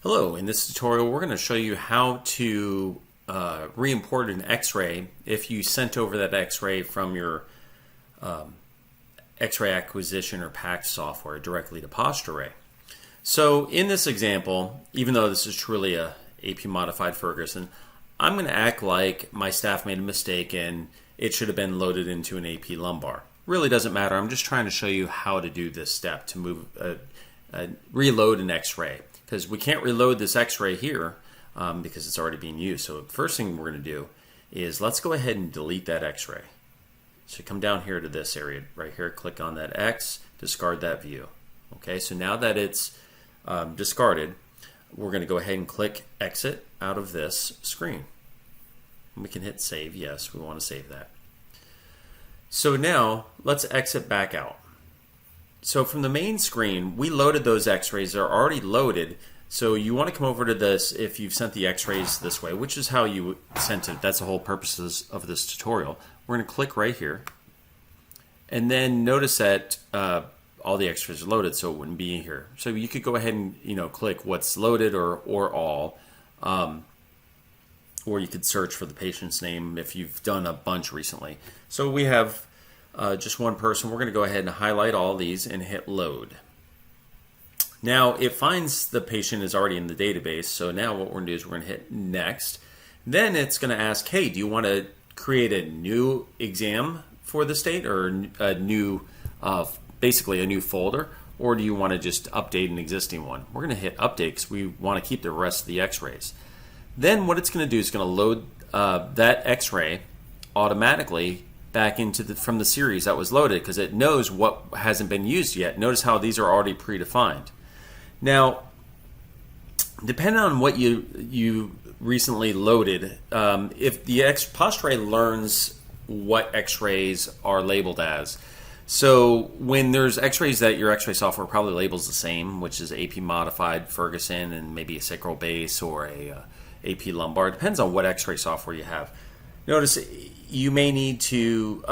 Hello, in this tutorial we're going to show you how to re-import an X-ray if you sent over that X-ray from your X-ray acquisition or packed software directly to PostureRay. So in this example, even though this is truly a AP modified Ferguson, I'm going to act like my staff made a mistake and it should have been loaded into an AP lumbar. Really doesn't matter. I'm just trying to show you how to do this step to move reload an X-ray, because we can't reload this X-ray here because it's already being used. So the first thing we're going to do is let's go ahead and delete that X-ray. So come down here to this area right here, click on that X, discard that view. Okay, so now that it's discarded, we're going to go ahead and click exit out of this screen. We can hit save. Yes, we want to save that. So now let's exit back out. So from the main screen, we loaded those X-rays. They're already loaded. So you want to come over to this if you've sent the X-rays this way, which is how you sent it. That's the whole purpose of this tutorial. We're going to click right here. And then notice that all the X-rays are loaded, so it wouldn't be here. So you could go ahead and click what's loaded or all. Or you could search for the patient's name if you've done a bunch recently. So we have just one person. We're going to go ahead and highlight all these and hit load. Now it finds the patient is already in the database. So now what we're going to do is we're going to hit next. Then it's going to ask, hey, do you want to create a new exam for the state or a new, basically a new folder? Or do you want to just update an existing one? We're going to hit update because we want to keep the rest of the X-rays. Then what it's going to do is going to load that X-ray automatically back into from the series that was loaded, because it knows what hasn't been used yet. Notice how these are already predefined. Now, depending on what you recently loaded, if the PostureRay learns what X-rays are labeled as. So when there's X-rays that your X-ray software probably labels the same, which is AP modified Ferguson and maybe a sacral base or a AP lumbar. It depends on what X-ray software you have. Notice you may need to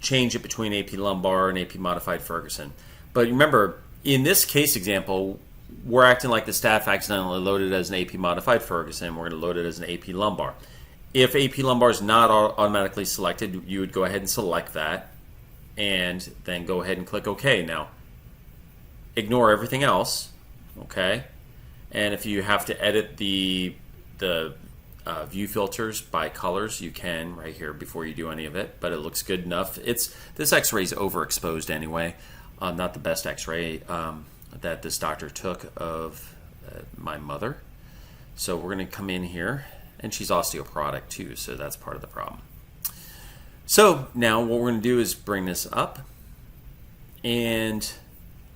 change it between AP lumbar and AP modified Ferguson. But remember, in this case example, we're acting like the staff accidentally loaded it as an AP modified Ferguson. We're going to load it as an AP lumbar. If AP lumbar is not automatically selected, you would go ahead and select that and then go ahead and click OK. Now, ignore everything else, okay? And if you have to edit the view filters by colors, you can right here before you do any of it, but it looks good enough. This X-ray is overexposed anyway. Not the best X-ray that this doctor took of my mother. So we're going to come in here, and she's osteoporotic too, so that's part of the problem. So now what we're going to do is bring this up, and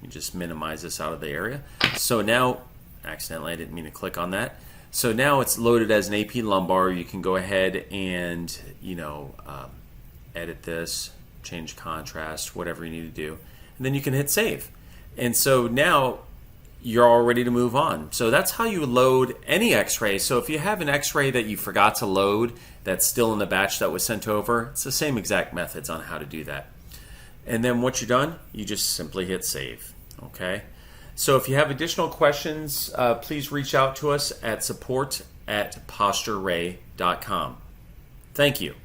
you just minimize this out of the area. So now, accidentally, I didn't mean to click on that. So now it's loaded as an AP lumbar. You can go ahead and edit this, change contrast, whatever you need to do, and then you can hit save. And so now you're all ready to move on. So that's how you load any X-ray. So if you have an X-ray that you forgot to load that's still in the batch that was sent over, it's the same exact methods on how to do that. And then once you're done, you just simply hit save. Okay. So if you have additional questions, please reach out to us at support@postureray.com. Thank you.